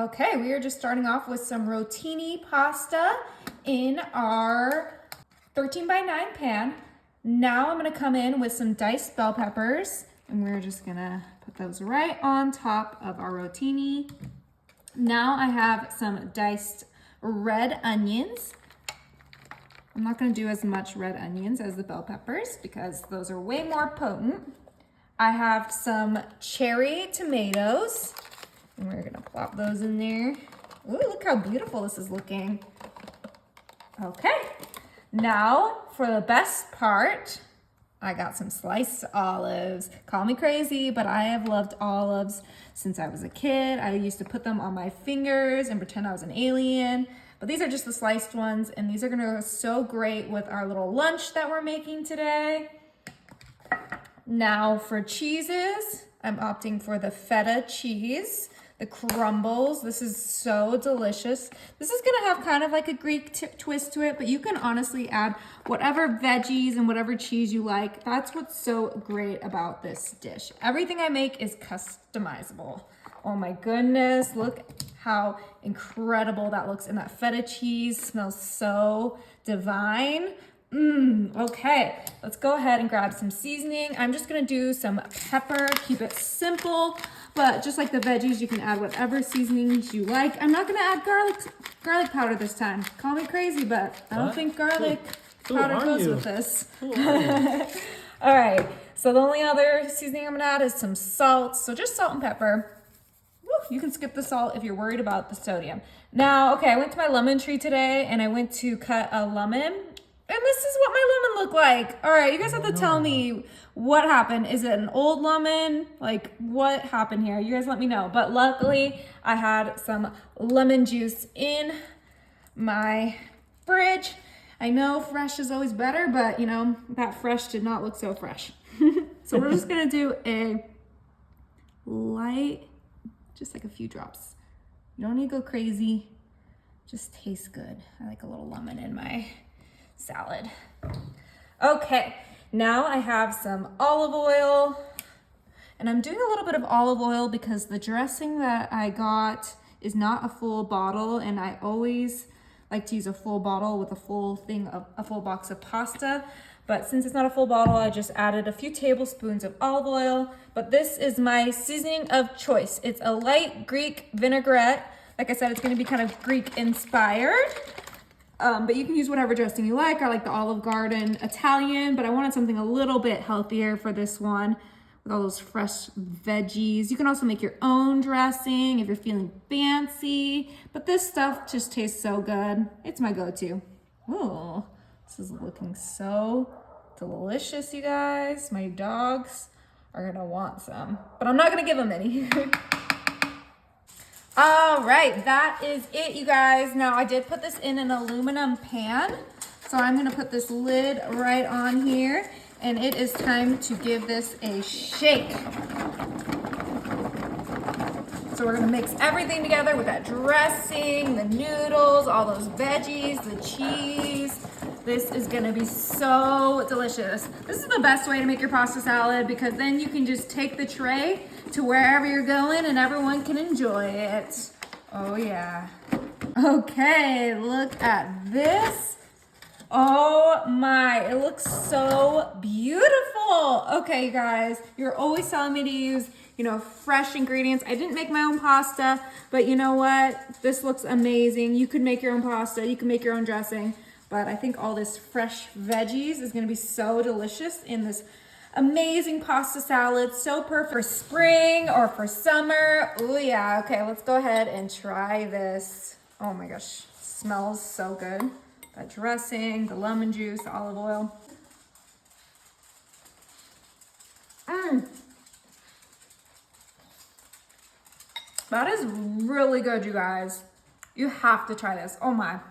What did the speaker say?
Okay, we are just starting off with some rotini pasta in our 13 by 9 pan. Now I'm gonna come in with some diced bell peppers and we're just gonna put those right on top of our rotini. Now I have some diced red onions. I'm not gonna do as much red onions as the bell peppers because those are way more potent. I have some cherry tomatoes. And we're gonna plop those in there. Ooh, look how beautiful this is looking. Okay, now for the best part, I got some sliced olives. Call me crazy, but I have loved olives since I was a kid. I used to put them on my fingers and pretend I was an alien. But these are just the sliced ones, and these are gonna go so great with our little lunch that we're making today. Now for cheeses, I'm opting for the feta cheese. The crumbles, this is so delicious. This is gonna have kind of like a Greek twist to it, but you can honestly add whatever veggies and whatever cheese you like. That's what's so great about this dish. Everything I make is customizable. Oh my goodness, look how incredible that looks. And that feta cheese smells so divine. Okay, let's go ahead and grab some seasoning. I'm just gonna do some pepper, keep it simple, but just like the veggies, you can add whatever seasonings you like. I'm not gonna add garlic powder this time. Call me crazy, but I don't think garlic powder goes with this. All right, so the only other seasoning I'm gonna add is some salt. So just salt and pepper. Woo, you can skip the salt if you're worried about the sodium. Now, okay, I went to my lemon tree today and I went to cut a lemon. And this is what my lemon looked like. All right, you guys have to tell me what happened. Is it an old lemon? Like, what happened here? You guys let me know. But luckily, I had some lemon juice in my fridge. I know fresh is always better, but you know, that fresh did not look so fresh. So we're just gonna do a light, just like a few drops. You don't need to go crazy. Just tastes good. I like a little lemon in my salad. Okay, now I have some olive oil, and I'm doing a little bit of olive oil because the dressing that I got is not a full bottle, and I always like to use a full bottle with a full box of pasta. But since it's not a full bottle, I just added a few tablespoons of olive oil. But this is my seasoning of choice. It's a light Greek vinaigrette. Like I said, it's gonna be kind of Greek inspired. But you can use whatever dressing you like. I like the Olive Garden Italian, but I wanted something a little bit healthier for this one with all those fresh veggies. You can also make your own dressing if you're feeling fancy, but this stuff just tastes so good. It's my go-to. Ooh, this is looking so delicious, you guys. My dogs are gonna want some, but I'm not gonna give them any. All right, that is it, you guys. Now I did put this in an aluminum pan, so I'm gonna put this lid right on here, and it is time to give this a shake. So we're gonna mix everything together with that dressing, the noodles, all those veggies, the cheese. This is gonna be so delicious. This is the best way to make your pasta salad because then you can just take the tray to wherever you're going and everyone can enjoy it. Oh yeah. Okay, look at this. Oh my, it looks so beautiful. Okay, you guys, you're always telling me to use, you know, fresh ingredients. I didn't make my own pasta, but you know what? This looks amazing. You could make your own pasta, you can make your own dressing, but I think all this fresh veggies is gonna be so delicious in this amazing pasta salad. So perfect for spring or for summer. Oh yeah, okay, let's go ahead and try this. Oh my gosh, smells so good. That dressing, the lemon juice, the olive oil. That is really good, you guys. You have to try this. Oh my.